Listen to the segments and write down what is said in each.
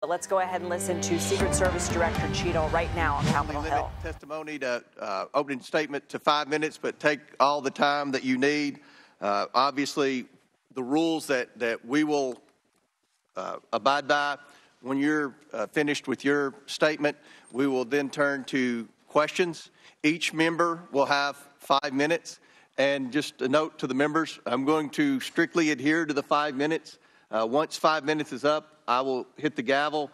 But let's go ahead and listen to Secret Service Director Cheatle right now on Capitol Hill. Testimony to opening statement to 5 minutes, but take all the time that you need. Obviously, the rules that we will abide by. When you're finished with your statement, we will then turn to questions. Each member will have 5 minutes. And just a note to the members, I'm going to strictly adhere to the 5 minutes. Once 5 minutes is up, I will hit the gavel.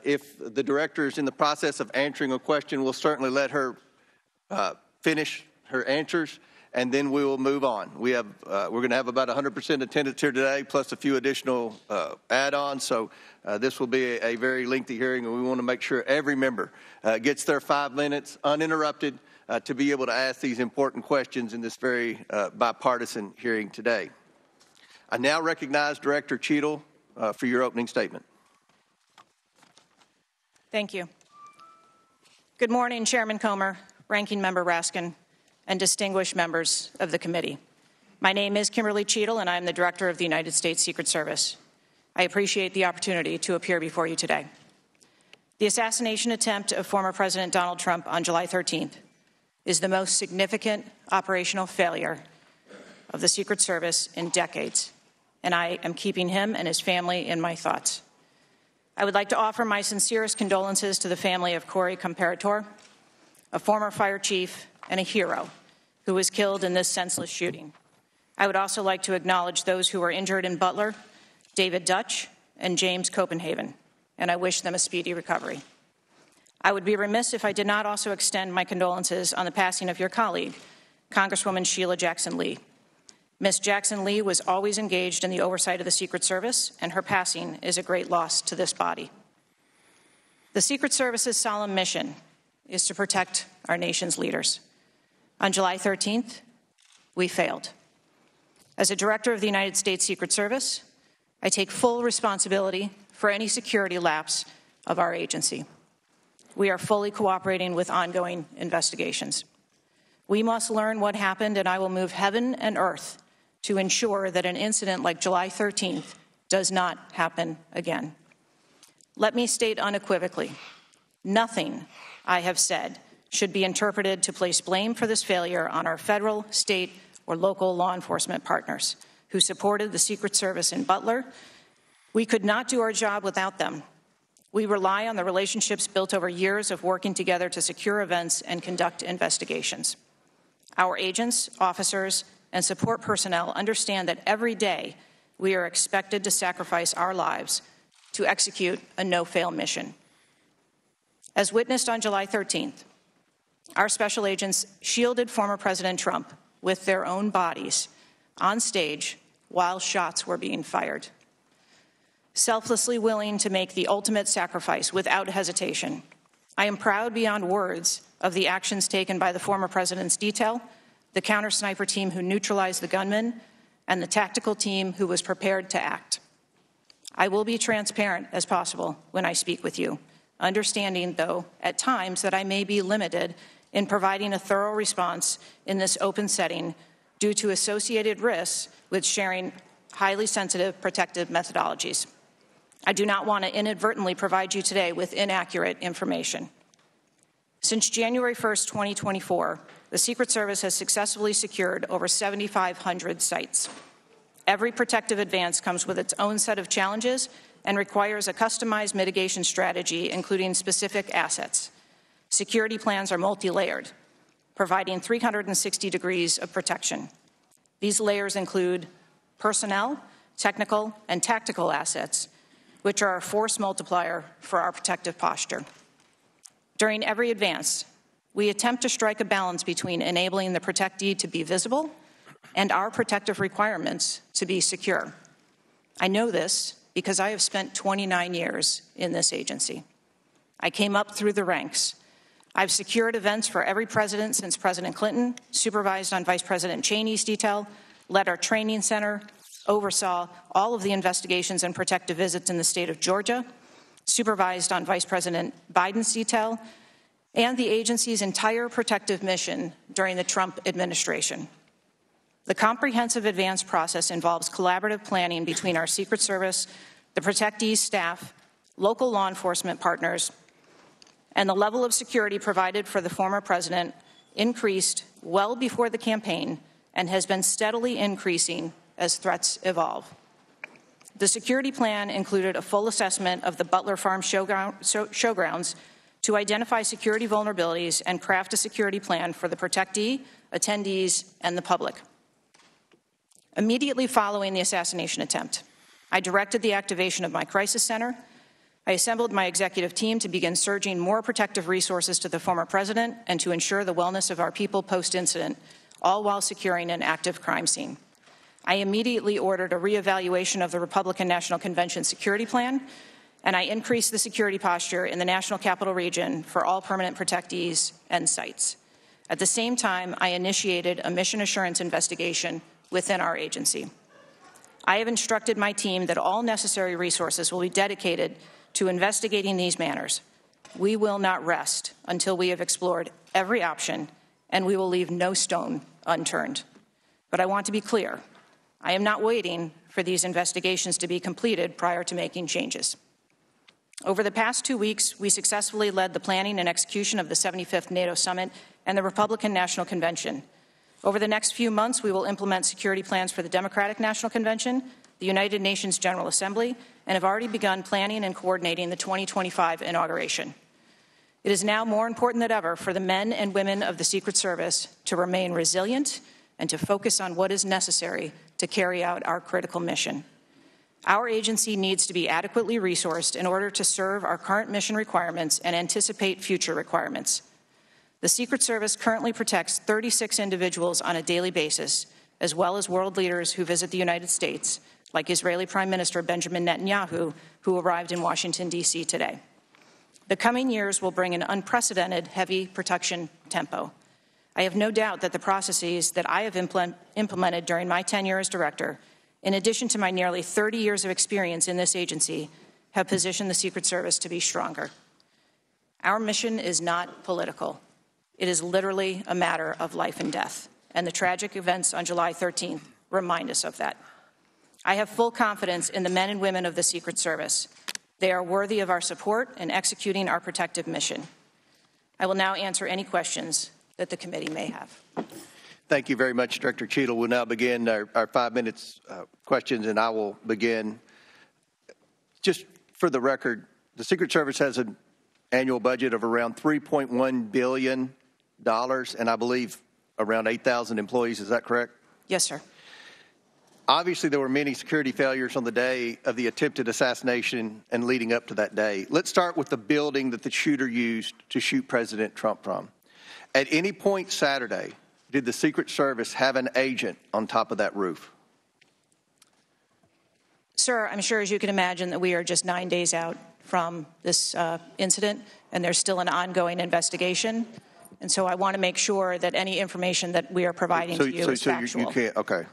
If the director is in the process of answering a question, we'll certainly let her finish her answers, and then we will move on. We're going to have about 100% attendance here today, plus a few additional add-ons. So this will be a very lengthy hearing, and we want to make sure every member gets their 5 minutes uninterrupted to be able to ask these important questions in this very bipartisan hearing today. I now recognize Director Cheatle for your opening statement. Thank you. Good morning, Chairman Comer, Ranking Member Raskin, and distinguished members of the committee. My name is Kimberly Cheatle, and I am the Director of the United States Secret Service. I appreciate the opportunity to appear before you today. The assassination attempt of former President Donald Trump on July 13th is the most significant operational failure of the Secret Service in decades, and I am keeping him and his family in my thoughts. I would like to offer my sincerest condolences to the family of Corey Comparator, a former fire chief and a hero who was killed in this senseless shooting. I would also like to acknowledge those who were injured in Butler, David Dutch and James Copenhagen, and I wish them a speedy recovery. I would be remiss if I did not also extend my condolences on the passing of your colleague, Congresswoman Sheila Jackson Lee. Ms. Jackson Lee was always engaged in the oversight of the Secret Service, and her passing is a great loss to this body. The Secret Service's solemn mission is to protect our nation's leaders. On July 13th, we failed. As a director of the United States Secret Service, I take full responsibility for any security lapse of our agency. We are fully cooperating with ongoing investigations. We must learn what happened, and I will move heaven and earth to ensure that an incident like July 13th does not happen again. Let me state unequivocally, nothing I have said should be interpreted to place blame for this failure on our federal, state, or local law enforcement partners who supported the Secret Service in Butler. We could not do our job without them. We rely on the relationships built over years of working together to secure events and conduct investigations. Our agents, officers, and support personnel understand that every day we are expected to sacrifice our lives to execute a no-fail mission. As witnessed on July 13th, our special agents shielded former President Trump with their own bodies on stage while shots were being fired. Selflessly willing to make the ultimate sacrifice without hesitation, I am proud beyond words of the actions taken by the former president's detail, the counter-sniper team who neutralized the gunman, and the tactical team who was prepared to act. I will be transparent as possible when I speak with you, understanding, though, at times that I may be limited in providing a thorough response in this open setting due to associated risks with sharing highly sensitive protective methodologies. I do not want to inadvertently provide you today with inaccurate information. Since January 1st, 2024, the Secret Service has successfully secured over 7,500 sites. Every protective advance comes with its own set of challenges and requires a customized mitigation strategy, including specific assets. Security plans are multi-layered, providing 360 degrees of protection. These layers include personnel, technical, and tactical assets, which are a force multiplier for our protective posture. During every advance, we attempt to strike a balance between enabling the protectee to be visible and our protective requirements to be secure. I know this because I have spent 29 years in this agency. I came up through the ranks. I've secured events for every president since President Clinton, supervised on Vice President Cheney's detail, led our training center, oversaw all of the investigations and protective visits in the state of Georgia, supervised on Vice President Biden's detail, and the agency's entire protective mission during the Trump administration. The comprehensive advance process involves collaborative planning between our Secret Service, the protectee's staff, local law enforcement partners, and the level of security provided for the former president increased well before the campaign and has been steadily increasing as threats evolve. The security plan included a full assessment of the Butler Farm showgrounds to identify security vulnerabilities and craft a security plan for the protectee, attendees, and the public. Immediately following the assassination attempt, I directed the activation of my crisis center. I assembled my executive team to begin surging more protective resources to the former president and to ensure the wellness of our people post-incident, all while securing an active crime scene. I immediately ordered a reevaluation of the Republican National Convention security plan, and I increased the security posture in the National Capital Region for all permanent protectees and sites. At the same time, I initiated a mission assurance investigation within our agency. I have instructed my team that all necessary resources will be dedicated to investigating these matters. We will not rest until we have explored every option, and we will leave no stone unturned. But I want to be clear. I am not waiting for these investigations to be completed prior to making changes. Over the past 2 weeks, we successfully led the planning and execution of the 75th NATO Summit and the Republican National Convention. Over the next few months, we will implement security plans for the Democratic National Convention, the United Nations General Assembly, and have already begun planning and coordinating the 2025 inauguration. It is now more important than ever for the men and women of the Secret Service to remain resilient and to focus on what is necessary to carry out our critical mission. Our agency needs to be adequately resourced in order to serve our current mission requirements and anticipate future requirements. The Secret Service currently protects 36 individuals on a daily basis, as well as world leaders who visit the United States, like Israeli Prime Minister Benjamin Netanyahu, who arrived in Washington, D.C. today. The coming years will bring an unprecedented heavy protection tempo. I have no doubt that the processes that I have implemented during my tenure as director, in addition to my nearly 30 years of experience in this agency, have positioned the Secret Service to be stronger. Our mission is not political. It is literally a matter of life and death, and the tragic events on July 13th remind us of that. I have full confidence in the men and women of the Secret Service. They are worthy of our support in executing our protective mission. I will now answer any questions that the committee may have. Thank you very much, Director Cheatle. We'll now begin our 5 minutes questions, and I will begin. Just for the record, the Secret Service has an annual budget of around $3.1 billion, and I believe around 8,000 employees. Is that correct? Yes, sir. Obviously, there were many security failures on the day of the attempted assassination and leading up to that day. Let's start with the building that the shooter used to shoot President Trump from. At any point Saturday, did the Secret Service have an agent on top of that roof? Sir, I'm sure, as you can imagine, that we are just 9 days out from this incident, and there's still an ongoing investigation. And so I want to make sure that any information that we are providing to you is factual. You can't, okay.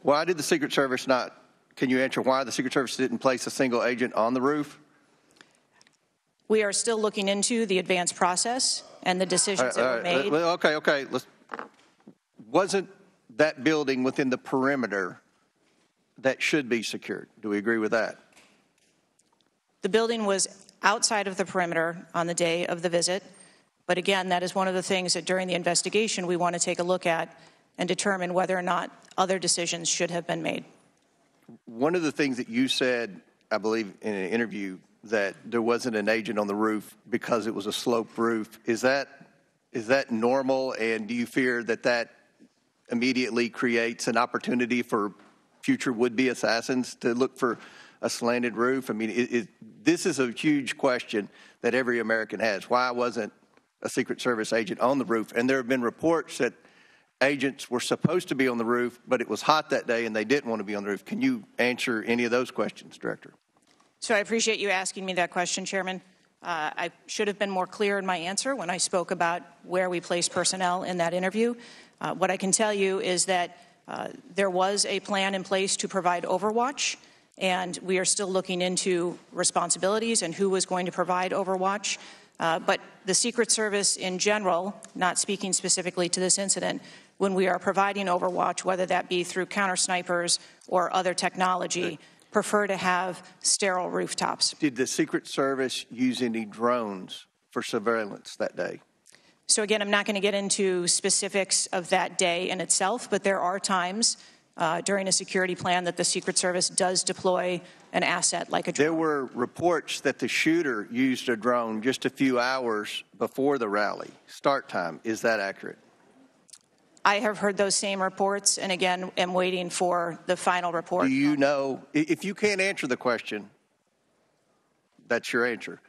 Why did the Secret Service not, can you answer why the Secret Service didn't place a single agent on the roof? We are still looking into the advanced process and the decisions that were made. Okay. Wasn't that building within the perimeter that should be secured? Do we agree with that? The building was outside of the perimeter on the day of the visit. But again, that is one of the things that during the investigation we want to take a look at and determine whether or not other decisions should have been made. One of the things that you said, I believe, in an interview, that there wasn't an agent on the roof because it was a sloped roof. Is that normal, and do you fear that immediately creates an opportunity for future would-be assassins to look for a slanted roof? I mean, this is a huge question that every American has. Why wasn't a Secret Service agent on the roof? And there have been reports that agents were supposed to be on the roof, but it was hot that day and they didn't want to be on the roof. Can you answer any of those questions, Director? So I appreciate you asking me that question, Chairman. I should have been more clear in my answer when I spoke about where we place personnel in that interview. What I can tell you is that there was a plan in place to provide overwatch, and we are still looking into responsibilities and who was going to provide overwatch. But the Secret Service in general, not speaking specifically to this incident, when we are providing overwatch, whether that be through counter snipers or other technology, prefer to have sterile rooftops. Did the Secret Service use any drones for surveillance that day? So again, I'm not going to get into specifics of that day in itself, but there are times during a security plan that the Secret Service does deploy an asset like a drone. There were reports that the shooter used a drone just a few hours before the rally start time. Is that accurate? I have heard those same reports, and again, am waiting for the final report. Do you know, if you can't answer the question, that's your answer.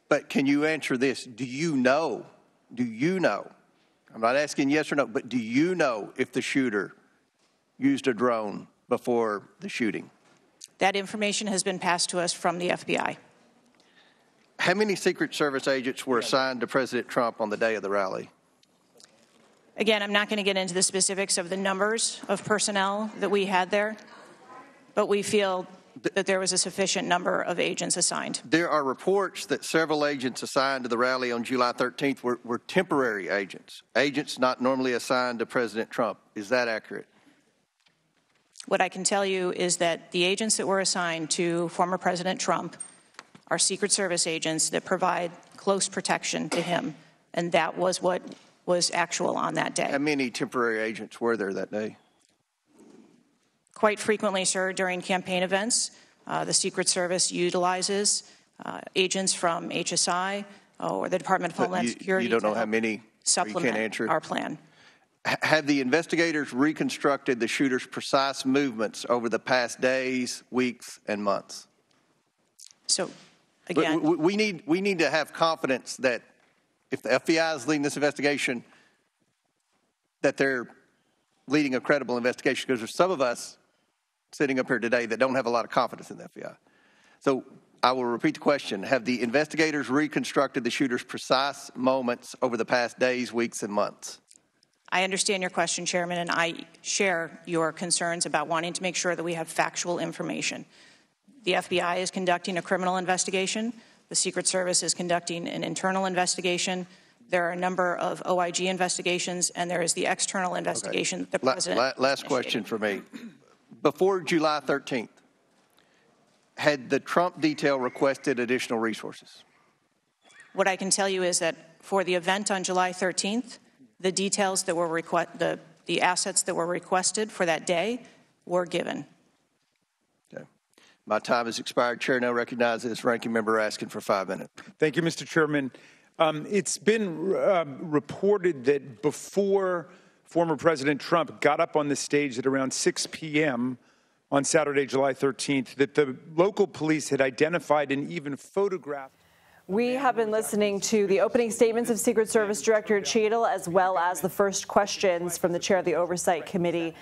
But can you answer this? Do you know, I'm not asking yes or no, but do you know if the shooter used a drone before the shooting? That information has been passed to us from the FBI. How many Secret Service agents were assigned to President Trump on the day of the rally? Again, I'm not going to get into the specifics of the numbers of personnel that we had there, but we feel that there was a sufficient number of agents assigned. There are reports that several agents assigned to the rally on July 13th were temporary agents, agents not normally assigned to President Trump. Is that accurate? What I can tell you is that the agents that were assigned to former President Trump are Secret Service agents that provide close protection to him, and that was what was actual on that day. How many temporary agents were there that day? Quite frequently, sir, during campaign events, the Secret Service utilizes agents from HSI or the Department of Homeland Security. You don't know how many? Supplement you can't answer? Our plan. Have the investigators reconstructed the shooter's precise movements over the past days, weeks, and months? So, again, we need to have confidence that if the FBI is leading this investigation, that they're leading a credible investigation, because there's some of us sitting up here today that don't have a lot of confidence in the FBI. So I will repeat the question. Have the investigators reconstructed the shooter's precise moments over the past days, weeks, and months? I understand your question, Chairman, and I share your concerns about wanting to make sure that we have factual information. The FBI is conducting a criminal investigation. The Secret Service is conducting an internal investigation. There are a number of OIG investigations, and there is the external investigation that the President Last question for me. Before July 13th, had the Trump detail requested additional resources? What I can tell you is that for the event on July 13th, the details that were the assets that were requested for that day were given. Okay. My time has expired. Chair now recognizes Ranking Member Raskin for 5 minutes. Thank you, Mr. Chairman. It's been reported that before former President Trump got up on the stage at around 6 p.m. on Saturday, July 13th, that the local police had identified and even photographed. We have been listening to the opening statements of Secret Service Director Cheatle, as well as the first questions from the chair of the Oversight Committee,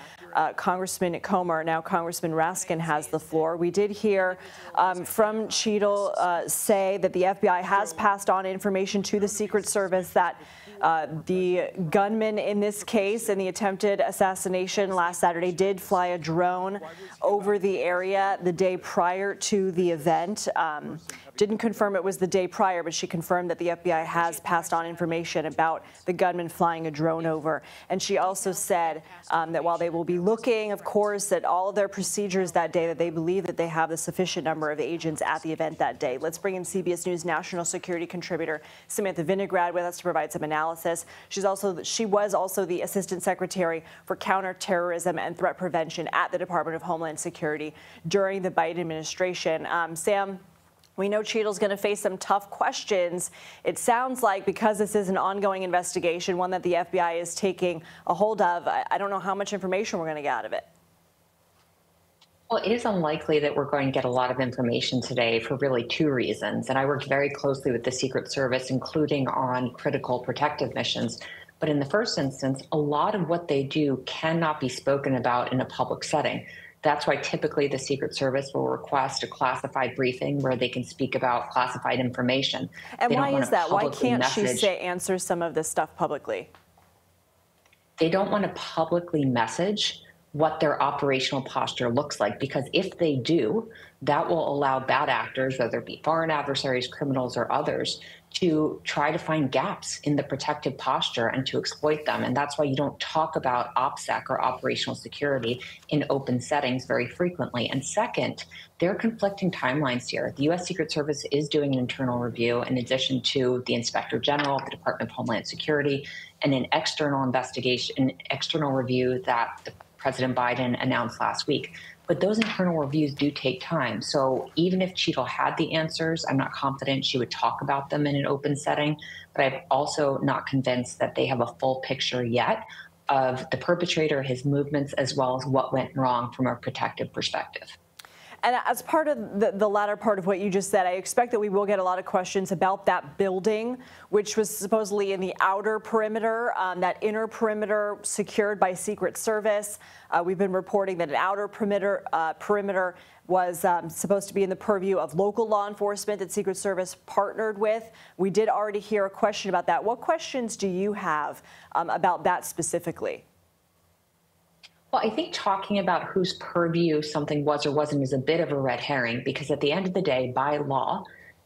Congressman Comer. Now Congressman Raskin has the floor. We did hear from Cheatle say that the FBI has passed on information to the Secret Service that the gunman in this case, in the attempted assassination last Saturday, did fly a drone over the area the day prior to the event. Didn't confirm it was the day prior, but she confirmed that the FBI has passed on information about the gunman flying a drone over. And she also said that while they will be looking, of course, at all of their procedures that day, that they believe that they have the sufficient number of agents at the event that day. Let's bring in CBS News national security contributor Samantha Vinograd with us to provide some analysis. She was also the Assistant Secretary for Counterterrorism and Threat Prevention at the Department of Homeland Security during the Biden administration. Sam, we know Cheatle's going to face some tough questions. It sounds like, because this is an ongoing investigation, one that the FBI is taking a hold of, I don't know how much information we're going to get out of it. Well, it is unlikely that we're going to get a lot of information today for really two reasons. And I worked very closely with the Secret Service, including on critical protective missions. But in the first instance, a lot of what they do cannot be spoken about in a public setting. That's why typically the Secret Service will request a classified briefing where they can speak about classified information. And why is that? Why can't she answer some of this stuff publicly? They don't want to publicly message what their operational posture looks like, because if they do, that will allow bad actors, whether it be foreign adversaries, criminals, or others, to try to find gaps in the protective posture and to exploit them. And that's why you don't talk about OPSEC or operational security in open settings very frequently. And second, there are conflicting timelines here. The U.S. Secret Service is doing an internal review in addition to the Inspector General, the Department of Homeland Security, and an external investigation, an external review that President Biden announced last week. But those internal reviews do take time. So even if Cheatle had the answers, I'm not confident she would talk about them in an open setting. But I'm also not convinced that they have a full picture yet of the perpetrator, his movements, as well as what went wrong from a protective perspective. And as part of the latter part of what you just said, I expect that we will get a lot of questions about that building, which was supposedly in the outer perimeter, that inner perimeter secured by Secret Service. We've been reporting that an outer perimeter was supposed to be in the purview of local law enforcement that Secret Service partnered with. We did already hear a question about that. What questions do you have about that specifically? Well, I think talking about whose purview something was or wasn't is a bit of a red herring, because at the end of the day, by law,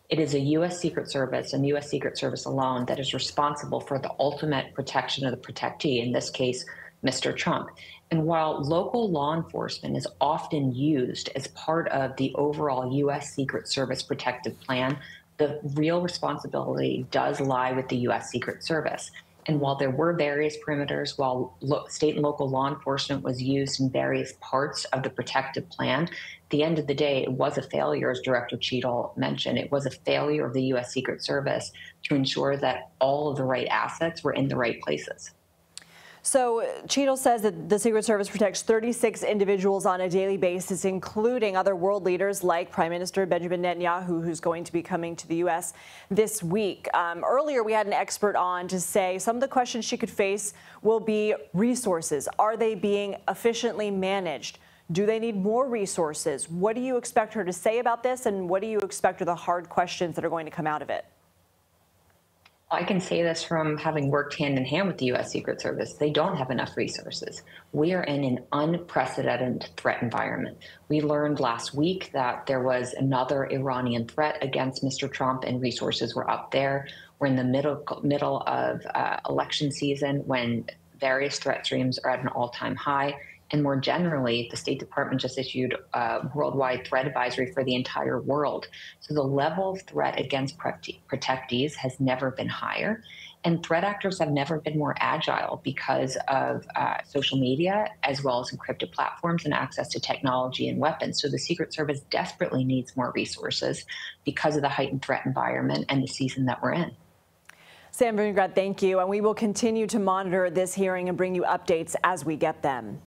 it is a U.S. Secret Service and U.S. Secret Service alone that is responsible for the ultimate protection of the protectee, in this case, Mr. Trump. And while local law enforcement is often used as part of the overall U.S. Secret Service protective plan, the real responsibility does lie with the U.S. Secret Service. And while there were various perimeters, while state and local law enforcement was used in various parts of the protective plan, at the end of the day, it was a failure, as Director Cheatle mentioned. It was a failure of the U.S. Secret Service to ensure that all of the right assets were in the right places. So Cheatle says that the Secret Service protects 36 individuals on a daily basis, including other world leaders like Prime Minister Benjamin Netanyahu, who's going to be coming to the U.S. this week. Earlier, we had an expert on to say some of the questions she could face will be resources. Are they being efficiently managed? Do they need more resources? What do you expect her to say about this, and what do you expect are the hard questions that are going to come out of it? I can say this from having worked hand in hand with the U.S. Secret Service. They don't have enough resources. We are in an unprecedented threat environment. We learned last week that there was another Iranian threat against Mr. Trump, and resources were up there. We're in the middle of election season when various threat streams are at an all-time high. And more generally, the State Department just issued a worldwide threat advisory for the entire world. So the level of threat against protectees has never been higher. And threat actors have never been more agile because of social media, as well as encrypted platforms and access to technology and weapons. So the Secret Service desperately needs more resources because of the heightened threat environment and the season that we're in. Samantha Vinograd, thank you. And we will continue to monitor this hearing and bring you updates as we get them.